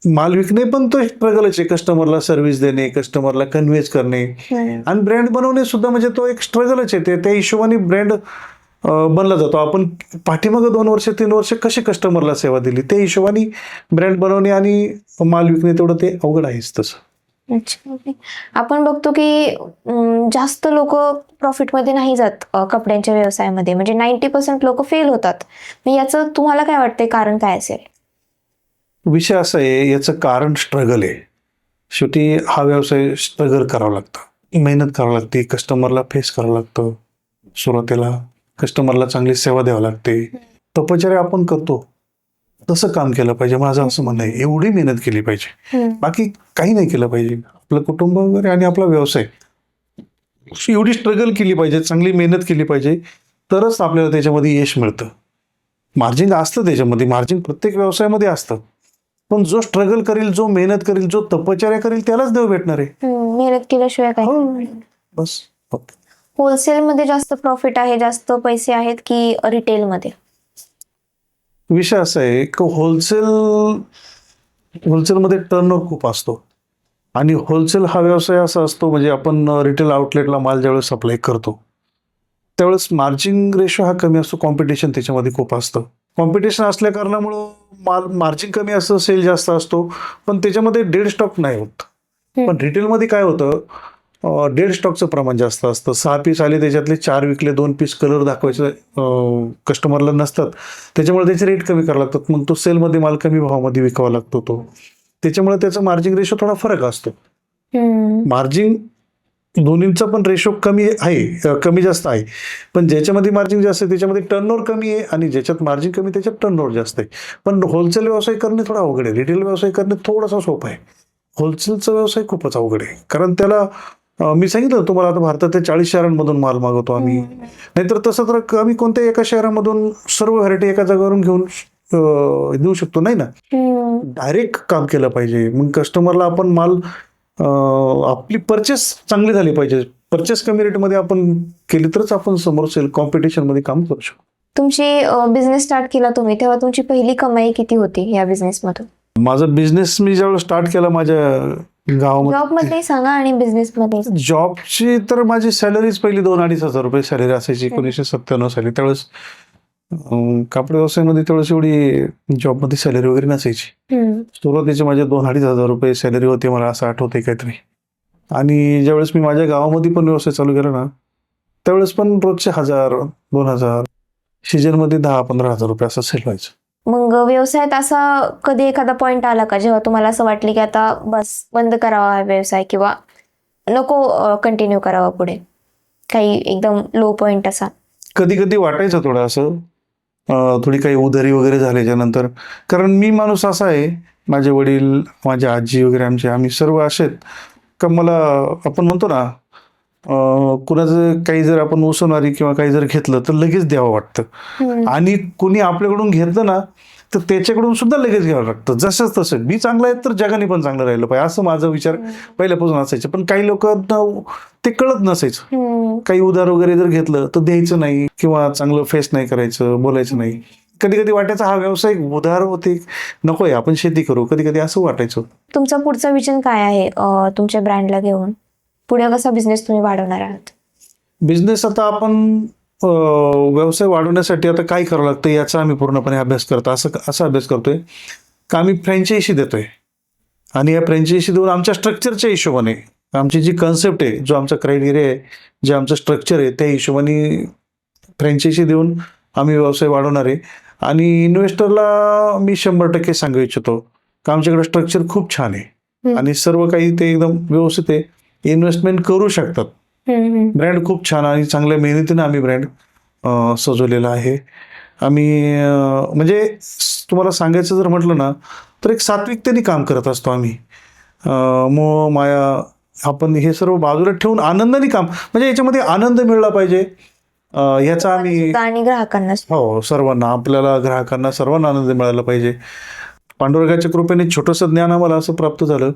माल विकणे पण तो स्ट्रगलच आहे. कस्टमरला सर्व्हिस देणे, कस्टमरला कन्व्हिन्स करणे आणि ब्रँड बनवणे सुद्धा म्हणजे तो एक स्ट्रगलच आहे. त्या हिशोबाने ब्रँड बनला जातो. आपण पाठीमागं 2 वर्ष 3 वर्ष कशी कस्टमरला सेवा दिली त्या हिशोबाने ब्रँड बनवणे आणि माल विकणे तेवढं ते अवघड आहेच तसं. अच्छा, ओके. आपण बघतो की जास्त लोक प्रॉफिटमध्ये नाही जात कपड्यांच्या व्यवसायामध्ये, म्हणजे 90% लोक फेल होतात. मग याचं तुम्हाला काय वाटतंय कारण काय असेल? विषय असा आहे, याचं कारण स्ट्रगल आहे. शेवटी हा व्यवसाय स्ट्रगल करावा लागतं, मेहनत करावी लागते, कस्टमरला फेस करावं लागतं. सुरुवातीला कस्टमरला चांगली सेवा द्यावी लागते. तपश्चर्या आपण करतो तसं काम केलं पाहिजे, माझं असं म्हणणं आहे. एवढी मेहनत केली पाहिजे, बाकी काही नाही केलं पाहिजे. आपलं कुटुंब वगैरे आणि आपला व्यवसाय एवढी स्ट्रगल केली पाहिजे, चांगली मेहनत केली पाहिजे, तरच आपल्याला त्याच्यामध्ये यश मिळतं. मार्जिन असतं त्याच्यामध्ये, मार्जिन प्रत्येक व्यवसायामध्ये असतं. पण जो स्ट्रगल करेल, जो मेहनत करेल, जो तपश्चर्या करेल त्यालाच देव भेटणार आहे. मेहनत केल्याशिवाय काय? बस. होलसेलमध्ये जास्त प्रॉफिट आहे, जास्त पैसे आहेत की रिटेलमध्ये? विषय असा आहे की होलसेलमध्ये टर्नओव्हर खूप असतो आणि होलसेल हा व्यवसाय असा असतो, म्हणजे आपण रिटेल आउटलेटला माल ज्यावेळेस सप्लाय करतो त्यावेळेस मार्जिन रेशो हा कमी असतो. कॉम्पिटिशन त्याच्यामध्ये खूप असतं. कॉम्पिटिशन असल्या कारणामुळं मार्जिन कमी असतं, सेल जास्त असतो, पण त्याच्यामध्ये डेड स्टॉक नाही होत. पण रिटेलमध्ये काय होतं, डेड स्टॉकचं प्रमाण जास्त असतं. 6 पीस आले, त्याच्यातले 4 विकले, 2 पीस कलर दाखवायचे कस्टमरला नसतात, त्याच्यामुळे त्याचे रेट कमी करावे लागतात. मग तो सेलमध्ये माल कमी भावामध्ये विकावा लागतो तो. त्याच्यामुळे त्याचा मार्जिन रेशो थोडा फरक असतो. मार्जिन दोन्हींचा पण रेशो कमी आहे, कमी जास्त आहे. पण ज्याच्यामध्ये मार्जिन जास्त आहे त्याच्यामध्ये टर्नओव्हर कमी आहे, आणि ज्याच्यात मार्जिन कमी त्याच्यात टर्नओव्हर जास्त आहे. पण होलसेल व्यवसाय करणे थोडा अवघड आहे, रिटेल व्यवसाय करणे थोडासा सोपा आहे. होलसेलचा व्यवसाय खूपच अवघड आहे, कारण त्याला मी सांगितलं तुम्हाला, आता भारताच्या 40 शहरांमधून माल मागवतो आम्ही. नाहीतर तसं तर आम्ही कोणत्या एका शहरामधून सर्व व्हरायटी एका जागेवरून घेऊन देऊ शकतो, नाही ना. डायरेक्ट काम केलं पाहिजे. मग कस्टमरला आपण माल आपली परचेस चांगली झाली पाहिजे. परचेस कमी रेटमध्ये आपण केली तरच आपण समोर सेल कॉम्पिटिशनमध्ये काम करू शकतो. तुमची बिझनेस स्टार्ट केला तुम्ही, तेव्हा तुमची पहिली कमाई किती होती या बिझनेसमधून? माझा बिझनेस मी ज्यावेळेस स्टार्ट केला माझ्या गावामध्ये, जॉब मध्ये सांगा आणि बिझनेस मध्ये. जॉबची तर माझी सॅलरीच पहिली 2-2.5 हजार रुपये सॅलरी असायची 1997 साली. त्यावेळेस कापड व्यवसायामध्ये त्यावेळेस एवढी जॉबमध्ये सॅलरी वगैरे नसायची. सुरुवातीचे माझे 2-2.5 हजार रुपये सॅलरी होते, मला असं आठवतंय काहीतरी. आणि ज्यावेळेस मी माझ्या गावामध्ये पण व्यवसाय चालू केला ना, त्यावेळेस पण रोजचे 1000-2000, सीजनमध्ये 10-15 हजार रुपये असं सेल व्हायचं. मग व्यवसायात असा कधी एखादा पॉइंट आला का जेव्हा तुम्हाला असं वाटलं की आता बस बंद करावा हा व्यवसाय, किंवा नको कंटिन्यू करावा पुढे? काही एकदम लो पॉइंट असा? कधी कधी वाटायचं थोडं असं, थोडी काही उधारी वगैरे झाल्याच्या नंतर. कारण मी माणूस असा आहे, माझे वडील, माझी आजी वगैरे, आम्ही सर्व असे आहेत का मला, आपण म्हणतो ना, कुणाचं काही जर आपण उसवणारी किंवा काही जर घेतलं तर लगेच द्यावं वाटतं. आणि कुणी आपल्याकडून घेतलं ना तर त्याच्याकडून सुद्धा लगेच घ्यावं लागतं. जसंच तसं मी चांगला आहे तर जगाने पण चांगलं राहिलं पाहिजे, असं माझा विचार पहिल्यापासून असायचं. पण काही लोक ते कळत नसायचं. काही उधार वगैरे जर घेतलं तर द्यायचं नाही, किंवा चांगलं फेस नाही करायचं, बोलायचं नाही. कधी कधी वाटायचं हा व्यवसाय उधार होते, नकोय, आपण शेती करू, कधी कधी असं वाटायचं. तुमचा पुढचा विजन काय आहे तुमच्या ब्रँडला घेऊन? पुढे कसा बिझनेस तुम्ही वाढवणार आहात? बिझनेस आता आपण व्यवसाय वाढवण्यासाठी आता काय करावं लागतं याचा आम्ही पूर्णपणे अभ्यास करतो. असा अभ्यास करतोय का आम्ही फ्रँचायझी देतोय, आणि या फ्रँचायझी देऊन आमच्या स्ट्रक्चरच्या हिशोबाने, आमची जी कन्सेप्ट आहे, जो आमचा क्रायटेरिया आहे, जे आमचं स्ट्रक्चर आहे, त्या हिशोबाने फ्रँचायझी देऊन आम्ही व्यवसाय वाढवणार आहे. आणि इन्व्हेस्टरला मी 100% सांगू इच्छितो का आमच्याकडे स्ट्रक्चर खूप छान आहे आणि सर्व काही ते एकदम व्यवस्थित आहे, इन्व्हेस्टमेंट करू शकतात. ब्रँड खूप छान आणि चांगल्या मेहनतीने आम्ही ब्रँड सजवलेला आहे. आम्ही म्हणजे तुम्हाला सांगायचं जर म्हटलं ना तर एक सात्विकतेने काम करत असतो आम्ही. मोह माया आपण हे सर्व बाजूला ठेवून आनंदाने काम, म्हणजे याच्यामध्ये आनंद मिळला पाहिजे ह्याचा आम्ही, आणि ग्राहकांना, हो, सर्वांना, आपल्याला ग्राहकांना सर्वांना आनंद मिळाला पाहिजे. पांडुरंगाच्या कृपेने छोटंसं ज्ञान आम्हाला असं प्राप्त झालं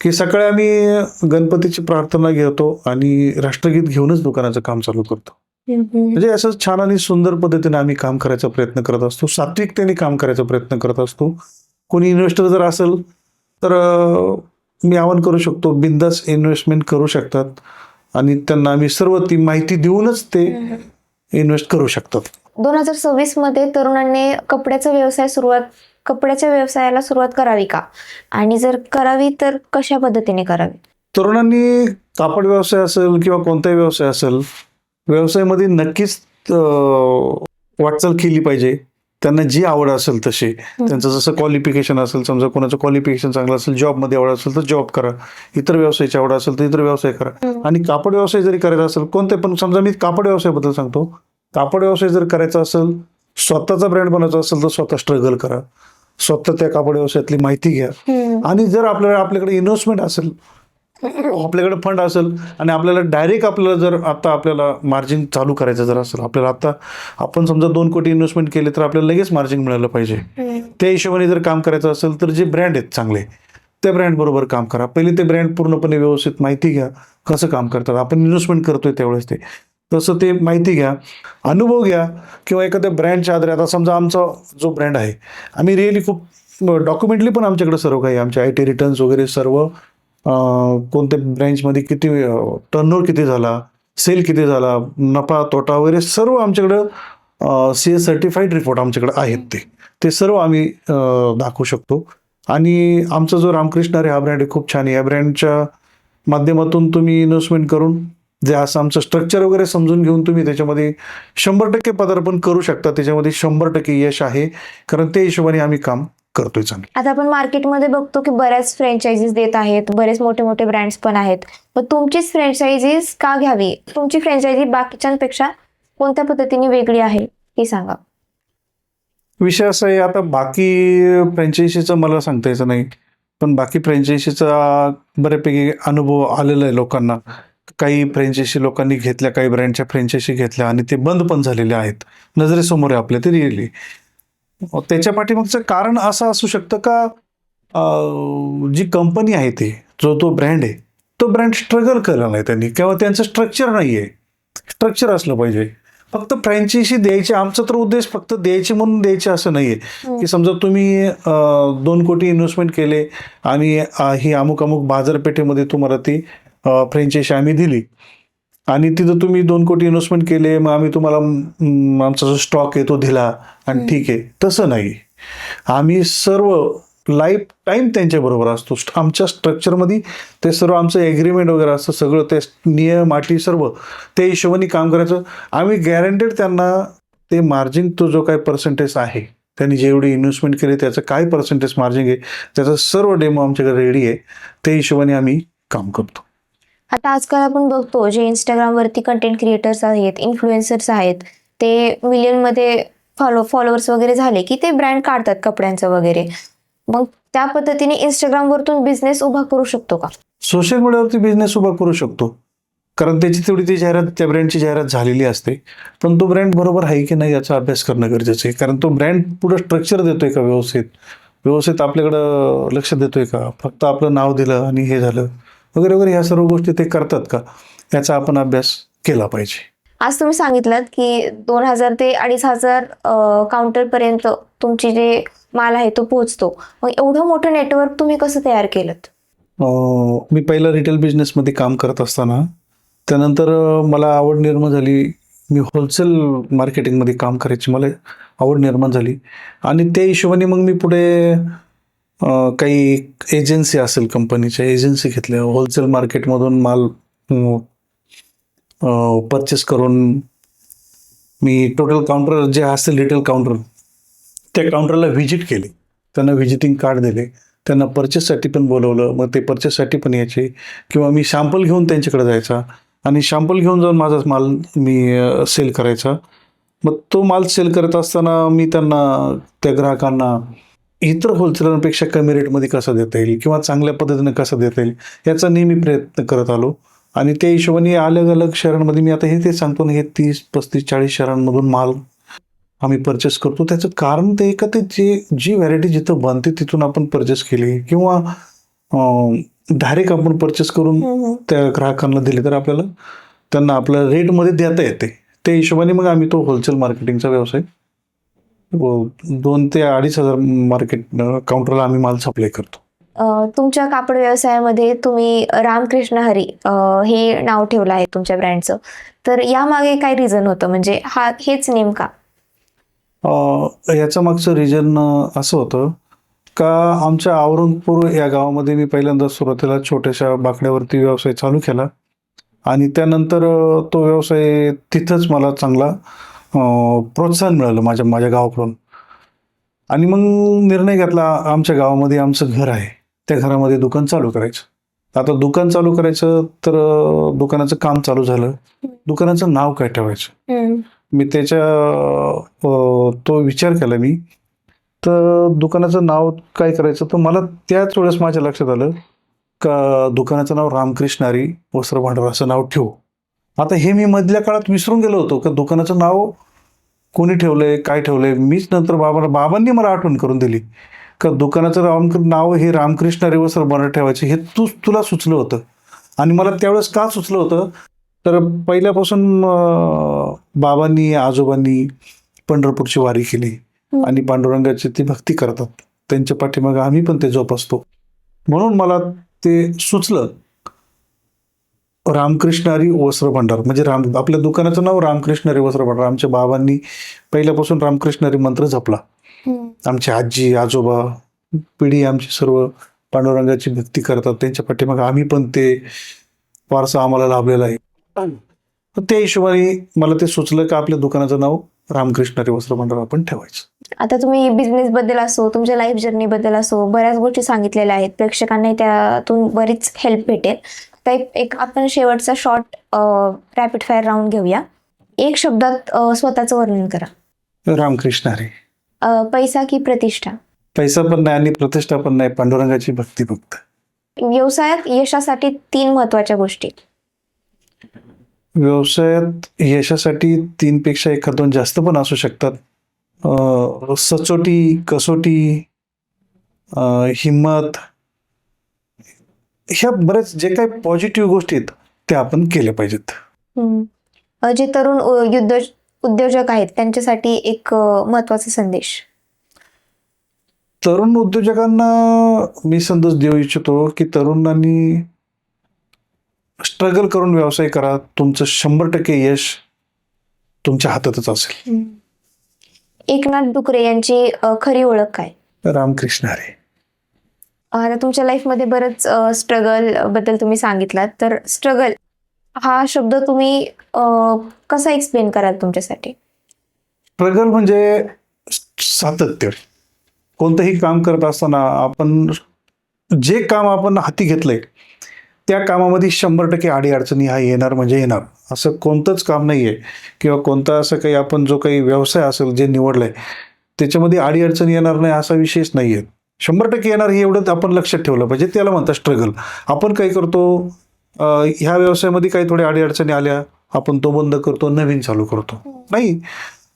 की सकाळी आम्ही गणपतीची प्रार्थना घेतो आणि राष्ट्रगीत घेऊनच दुकानाचं काम चालू करतो. म्हणजे असं छान आणि सुंदर पद्धतीने आम्ही काम करायचा प्रयत्न करत असतो, सात्विकतेने काम करायचा प्रयत्न करत असतो. कोणी इन्व्हेस्टर जर असेल तर मी आवाहन करू शकतो, बिंदास इन्व्हेस्टमेंट करू शकतात, आणि त्यांना आम्ही सर्व ती माहिती देऊनच ते इन्व्हेस्ट करू शकतात. 2026 मध्ये तरुणांनी कपड्याचा व्यवसाय सुरुवात कपड्याच्या व्यवसायाला सुरुवात करावी का, आणि जर करावी तर कशा पद्धतीने करावी? तरुणांनी कापड व्यवसाय असेल किंवा कोणताही व्यवसाय असेल, व्यवसायामध्ये नक्कीच वाटचाल केली पाहिजे. त्यांना जी आवड असेल तशी, त्यांचं जसं क्वालिफिकेशन असेल, समजा कोणाचं क्वालिफिकेशन चांगलं असेल, जॉबमध्ये आवड असेल तर जॉब करा, इतर व्यवसायाची आवड असेल तर इतर व्यवसाय करा. आणि कापड व्यवसाय जरी करायचा असेल कोणते पण, समजा मी कापड व्यवसायाबद्दल सांगतो, कापड व्यवसाय जर करायचा असेल, स्वतःचा ब्रँड बनवायचा असेल तर स्वतः स्ट्रगल करा, स्वतः त्या कापड व्यवसायातली माहिती घ्या. आणि जर आपल्याकडे इन्व्हेस्टमेंट असेल, आपल्याकडे फंड असेल आणि आपल्याला डायरेक्ट आपल्याला जर आता आपल्याला मार्जिन चालू करायचं जर असेल, आपल्याला आता आपण समजा 2 कोटी इन्व्हेस्टमेंट केले तर आपल्याला लगेच मार्जिन मिळालं पाहिजे. त्या हिशोबाने जर काम करायचं असेल तर जे ब्रँड आहेत चांगले, त्या ब्रँड बरोबर काम करा. पहिले ते ब्रँड पूर्णपणे व्यवस्थित माहिती घ्या, कसं काम करतात, आपण इन्व्हेस्टमेंट करतोय त्यावेळेस ते तसं ते माहिती घ्या, अनुभव घ्या. किंवा एखाद्या ब्रँडच्या आधारे, आता समजा आमचा जो ब्रँड आहे, आम्ही रिअली खूप डॉक्युमेंटली पण आमच्याकडे सर्व काही, आमचे IT रिटर्न्स वगैरे सर्व, कोणत्या ब्रँचमध्ये किती टर्नओव्हर किती झाला, सेल किती झाला, नफा तोटा वगैरे सर्व आमच्याकडं CS सर्टिफाईड रिपोर्ट आमच्याकडे आहेत. ते सर्व आम्ही दाखवू शकतो. आणि आमचा जो रामकृष्ण हरी हा ब्रँड आहे खूप छान आहे. या ब्रँडच्या माध्यमातून तुम्ही इन्व्हेस्टमेंट करून जे असं आमचं स्ट्रक्चर वगैरे समजून घेऊन तुम्ही त्याच्यामध्ये 100% पदार्पण करू शकता. त्याच्यामध्ये 100% यश आहे, कारण त्या हिशोबाने आम्ही काम करतोय चांगलं. आता आपण मार्केटमध्ये बघतो की बऱ्याच फ्रँचायझीज देत आहेत, बरेच मोठे मोठे ब्रँड्स पण आहेत. पण तुमचीच फ्रँचायझीज का घ्यावी? तुमची फ्रँचायझी बाकीच्यांपेक्षा कोणत्या पद्धतीने वेगळी आहे हे सांगा. विषय असा आहे, आता बाकी फ्रँचायझीचं मला सांगता यायचं नाही, पण बाकी फ्रँचायझीचा बऱ्यापैकी अनुभव आलेला आहे लोकांना. काही फ्रँचायझी लोकांनी घेतल्या, काही ब्रँडच्या फ्रँचायझी घेतल्या आणि ते बंद पण झालेले आहेत, नजरेसमोर आहे आपल्या ते रिअली. त्याच्या पाठीमागचं कारण असं असू शकतं का, जी कंपनी आहे ती, तो ब्रँड आहे, तो ब्रँड स्ट्रगल केला नाही त्यांनी, किंवा त्यांचं स्ट्रक्चर नाही आहे. स्ट्रक्चर असलं पाहिजे. फक्त फ्रँचायझी द्यायची, आमचा तर उद्देश फक्त द्यायची म्हणून द्यायचे असं नाहीये की समजा तुम्ही 2 कोटी इन्व्हेस्टमेंट केले आणि ही अमुक अमुक बाजारपेठेमध्ये तुम्हाला ती फ्रँचायझी आम्ही दिली आणि तिथं तुम्ही 2 कोटी इन्व्हेस्टमेंट केले, मग आम्ही तुम्हाला आमचा जो स्टॉक आहे तो दिला आणि ठीक आहे, तसं नाही. आम्ही सर्व लाईफ टाईम त्यांच्याबरोबर असतो. आमच्या स्ट्रक्चरमध्ये ते सर्व आमचं एग्रीमेंट वगैरे असतं, सगळं ते नियम अटी सर्व त्या हिशोबाने काम करायचं. आम्ही गॅरंटेड त्यांना ते मार्जिन, तो जो काही पर्सेंटेज आहे, त्यांनी जेवढी इन्व्हेस्टमेंट केली त्याचं काय पर्सेंटेज मार्जिन आहे, त्याचा सर्व डेमो आमच्याकडे रेडी आहे. त्या हिशोबाने आम्ही काम करतो. आता आजकाल आपण बघतो जे इंस्टाग्रामवरती कंटेंट क्रिएटर्स आहेत, इन्फ्लुएन्सर्स आहेत, ते मिलियनमध्ये फॉलोअर्स वगैरे झाले की ते ब्रँड काढतात कपड्यांचं वगैरे. मग त्या पद्धतीने इंस्टाग्रामवरतून बिझनेस उभा करू शकतो का? सोशल मीडियावरती बिझनेस उभा करू शकतो, कारण त्याची तेवढी ती जाहिरात, त्या ब्रँडची जाहिरात झालेली असते. पण तो ब्रँड बरोबर आहे की नाही याचा अभ्यास करणं गरजेचं आहे, कारण तो ब्रँड पुढं स्ट्रक्चर देतोय का, व्यवस्थित आपल्याकडं लक्ष देतोय का, फक्त आपलं नाव दिलं आणि हे झालं वगैरे वगैरे, ह्या सर्व गोष्टी ते करतात का, याचा आपण अभ्यास केला पाहिजे. आज तुम्ही सांगितलं की 2000 ते 2500 काउंटर पर्यंत तुमची जे माल आहे तो पोहोचतो. मग एवढं मोठं नेटवर्क तुम्ही कसं तयार केलं? मी पहिला रिटेल बिझनेसमध्ये काम करत असताना त्यानंतर मला आवड निर्माण झाली. मी होलसेल मार्केटिंगमध्ये काम करायची मला आवड निर्माण झाली आणि त्या हिशोबाने मग मी पुढे काही एजन्सी असेल, कंपनीच्या एजन्सी घेतल्या. होलसेल मार्केटमधून माल परचेस करून मी टोटल काउंटर जे असेल रिटेल काउंटर, त्या काउंटरला व्हिजिट केली, त्यांना व्हिजिटिंग कार्ड दिले, त्यांना परचेससाठी पण बोलवलं. मग ते परचेससाठी पण यायचे किंवा मी शॅम्पल घेऊन त्यांच्याकडे जायचा आणि शॅम्पल घेऊन जाऊन माझा माल मी सेल करायचा. मग तो माल सेल करत असताना मी त्यांना, त्या ग्राहकांना इतर होलसेलरपेक्षा कमी रेटमध्ये कसं देता येईल किंवा चांगल्या पद्धतीने कसं देता येईल याचा नेहमी प्रयत्न करत आलो. आणि त्या हिशोबाने अलग अलग शहरांमध्ये मी आता ते सांगतो ना, हे 30, 35, 40 शहरांमधून माल आम्ही परचेस करतो. त्याचं कारण ते का, ते जी व्हॅरायटी जिथं बनते तिथून आपण परचेस केली किंवा डायरेक्ट आपण परचेस करून त्या ग्राहकांना दिले तर आपल्याला त्यांना आपल्या रेटमध्ये देता येते. त्या हिशोबाने मग आम्ही तो होलसेल मार्केटिंगचा व्यवसाय 2 ते 2,500 मार्केट काउंटरला आम्ही माल सप्लाय करतो. तुमच्या कापड व्यवसायामध्ये तुम्ही रामकृष्ण हरी हे नाव ठेवलं आहे तुमच्या ब्रँडचं, तर यामागे काय रिझन होतं, म्हणजे हेच नेमका? याचं मागचं रिजन असं होतं का आमच्या औरंगपूर या गावामध्ये मी पहिल्यांदा सुरुवातीला छोट्याशा बाकड्यावरती व्यवसाय चालू केला आणि त्यानंतर तो व्यवसाय तिथंच मला चांगला प्रोत्साहन मिळालं माझ्या माझ्या गावाकडून. आणि मग निर्णय घेतला आमच्या गावामध्ये आमचं घर आहे त्या घरामध्ये दुकान चालू करायचं. आता दुकान चालू करायचं तर दुकानाचं काम चालू झालं. दुकानाचं नाव काय ठेवायचं मी तो विचार केला मी. तर दुकानाचं नाव काय करायचं तर मला त्याच वेळेस माझ्या लक्षात आलं का दुकानाचं नाव रामकृष्ण हरी वस्त्र भांडार असं नाव ठेवू. आता हे मी मधल्या काळात विसरून गेलो होतो का दुकानाचं नाव कोणी ठेवलंय काय ठेवलंय. मीच नंतर बाबांनी मला आठवण करून दिली का दुकानाचं नाव हे रामकृष्ण हरी वस्त्र भांडार ठेवायचं हे तुला सुचलं होतं. आणि मला त्यावेळेस का सुचलं होतं तर पहिल्यापासून बाबांनी आजोबांनी पंढरपूरची वारी केली आणि पांडुरंगाची ती भक्ती करतात. त्यांच्या पाठीमागे आम्ही पण ते जोपासतो म्हणून मला ते सुचलं रामकृष्ण हरी वस्त्र भांडार म्हणजे आपल्या दुकानाचं नाव रामकृष्ण हरी वस्त्र भांडार. आमच्या बाबांनी पहिल्यापासून रामकृष्ण हरी मंत्र जपला. आमची आजी आजोबा पिढी आमची सर्व पांडुरंगाची भक्ती करतात. त्यांच्या पाठीमागे आम्ही पण ते वारसा आम्हाला लाभलेला आहे. तर त्या हिशोबाने मला ते सुचलं का आपल्या दुकानाचं नाव रामकृष्ण हरी वस्त्र भांडार आपण ठेवायचं. आता तुम्ही बिझनेस बद्दल असो तुमच्या लाईफ जर्नी बद्दल असो बऱ्याच गोष्टी सांगितलेल्या आहेत. प्रेक्षकांना त्यातून बरीच हेल्प भेटेल. तर एक आपण शेवटचा शॉर्ट रॅपिड फायर राऊंड घेऊया. एक शब्दात स्वतःचं वर्णन करा. रामकृष्ण हरी. पैसा की प्रतिष्ठा? पैसा पण नाही आणि प्रतिष्ठा पण नाही, पांडुरंगाची भक्ती फक्त. व्यवसायात यशासाठी 3 महत्वाच्या गोष्टी. व्यवसायात यशासाठी 3 पेक्षा एखाद 2 जास्त पण असू शकतात. सचोटी, कसोटी, हिंमत, ह्या बरेच जे काही पॉझिटिव्ह गोष्टी आहेत त्या आपण केल्या पाहिजेत. जे तरुण उद्योजक आहेत त्यांच्यासाठी एक महत्वाचा संदेश. तरुण उद्योजकांना मी संदेश देऊ इच्छितो की तरुणांनी स्ट्रगल करून व्यवसाय करा. तुमचं 100% यश तुमच्या हातातच असेल. एकनाथ डुकरे यांची खरी ओळख काय? रामकृष्ण हरी. आता तुमच्या लाईफमध्ये बरंच स्ट्रगल बद्दल तुम्ही सांगितलात. तर स्ट्रगल हा शब्द तुम्ही कसा एक्सप्लेन कराल तुमच्यासाठी? स्ट्रगल म्हणजे सातत्य. कोणतंही काम करत असताना आपण जे काम आपण हाती घेतलंय त्या कामामध्ये 100% अडीअडचणी हा येणार म्हणजे येणार. असं कोणतंच काम नाही आहे किंवा कोणता असं काही आपण जो काही व्यवसाय असेल जे निवडलाय त्याच्यामध्ये अडीअडचणी येणार नाही असा विषयच नाही आहे. 100% येणार हे एवढं आपण लक्षात ठेवलं पाहिजे. त्याला म्हणतात स्ट्रगल. आपण काय करतो ह्या व्यवसायामध्ये काही थोड्या अडीअडचणी आल्या आपण तो बंद करतो नवीन चालू करतो. नाही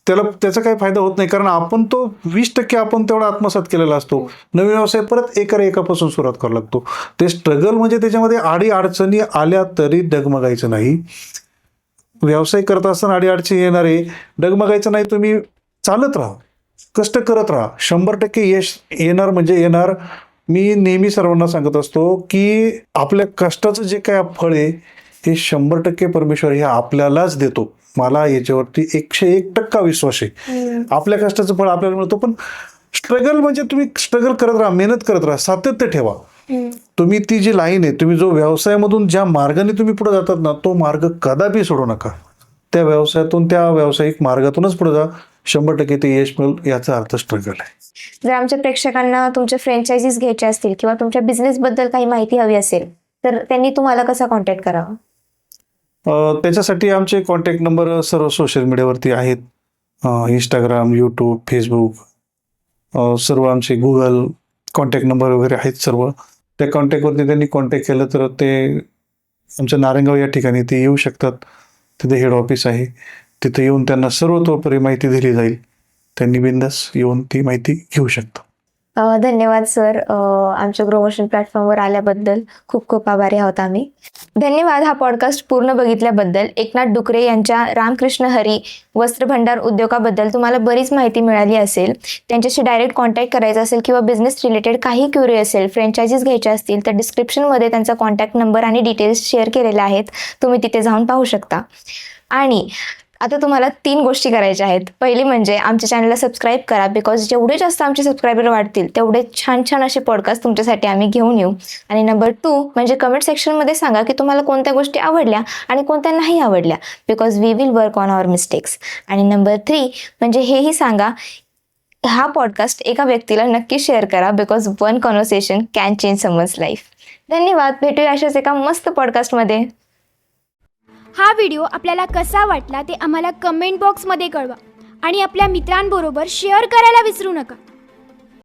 त्याचा काही फायदा होत नाही कारण आपण तो 20% आपण तेवढा आत्मसात केलेला असतो. नवीन व्यवसाय परत एकापासून सुरुवात करावं लागतो. ते स्ट्रगल म्हणजे त्याच्यामध्ये अडीअडचणी आल्या तरी डगमगायचं नाही. व्यवसाय करत असताना अडीअडचणी येणार आहे डगमगायचं नाही. तुम्ही चालत राहा, कष्ट करत राहा. 100% यश येणार म्हणजे येणार. मी नेहमी सर्वांना सांगत असतो की आपल्या कष्टाचं जे काय फळ आहे हे 100% परमेश्वर हे आपल्यालाच देतो. मला याच्यावरती 101% विश्वास आहे. आपल्या कष्टाचं फळ आपल्याला मिळतो. पण स्ट्रगल म्हणजे तुम्ही स्ट्रगल करत राहा, मेहनत करत राहा, सातत्य ठेवा. तुम्ही ती जी लाईन आहे तुम्ही जो व्यवसायामधून ज्या मार्गाने तुम्ही पुढे जातात ना तो मार्ग कदापि सोडू नका. त्या व्यवसायातून त्या व्यावसायिक मार्गातूनच पुढे जा. 100% ते यश मिळेल याचा अर्थ स्ट्रगल आहे. जर आमच्या प्रेक्षकांना तुमच्या फ्रँचायझीज घ्यायच्या असतील किंवा तुमच्या बिझनेस बद्दल काही माहिती हवी असेल तर त्यांनी तुम्हाला कसा कॉन्टॅक्ट करावा? त्याच्यासाठी आमचे कॉन्टॅक्ट नंबर सर्व सोशल मीडियावरती आहेत. इंस्टाग्राम, यूट्यूब, फेसबुक, सर्व आमचे गुगल कॉन्टॅक्ट नंबर वगैरे आहेत सर्व. त्या कॉन्टॅक्टवरती त्यांनी कॉन्टॅक्ट केलं तर ते आमच्या नारायणगाव या ठिकाणी ते येऊ शकतात. तिथे हेड ऑफिस आहे. तिथे येऊन त्यांना सर्वतोपरी माहिती दिली जाईल. त्यांनी बिंदास येऊन ती माहिती घेऊ शकतात. धन्यवाद सर. आमच्या ग्रोमोशन प्लॅटफॉर्मवर आल्याबद्दल खूप खूप आभारी आहोत आम्ही. धन्यवाद हा पॉडकास्ट पूर्ण बघितल्याबद्दल. एकनाथ डुकरे यांच्या रामकृष्ण हरी वस्त्रभंडार उद्योगाबद्दल तुम्हाला बरीच माहिती मिळाली असेल. त्यांच्याशी डायरेक्ट कॉन्टॅक्ट करायचा असेल किंवा बिझनेस रिलेटेड काही क्युरी असेल, फ्रँचायझीज घ्यायच्या असतील तर डिस्क्रिप्शनमध्ये त्यांचा कॉन्टॅक्ट नंबर आणि डिटेल्स शेअर केलेले आहेत. तुम्ही तिथे जाऊन पाहू शकता. आणि आता तुम्हाला 3 गोष्टी करायच्या आहेत. पहिली म्हणजे आमच्या चॅनलला सबस्क्राईब करा, बिकॉज जेवढे जास्त आमचे सबस्क्रायबर वाढतील तेवढे छान छान असे पॉडकास्ट तुमच्यासाठी आम्ही घेऊन येऊ. आणि नंबर 2 म्हणजे कमेंट सेक्शनमध्ये सांगा की तुम्हाला कोणत्या गोष्टी आवडल्या आणि कोणत्या नाही आवडल्या, because we will work on our mistakes. आणि नंबर 3 म्हणजे हेही सांगा, हा पॉडकास्ट एका व्यक्तीला नक्की शेअर करा, because one conversation can change someone's life. धन्यवाद. भेटूया अशाच एका मस्त पॉडकास्टमध्ये. हा व्हिडिओ आपल्याला कसा वाटला ते आम्हाला कमेंट बॉक्समध्ये कळवा आणि आपल्या मित्रांबरोबर शेअर करायला विसरू नका.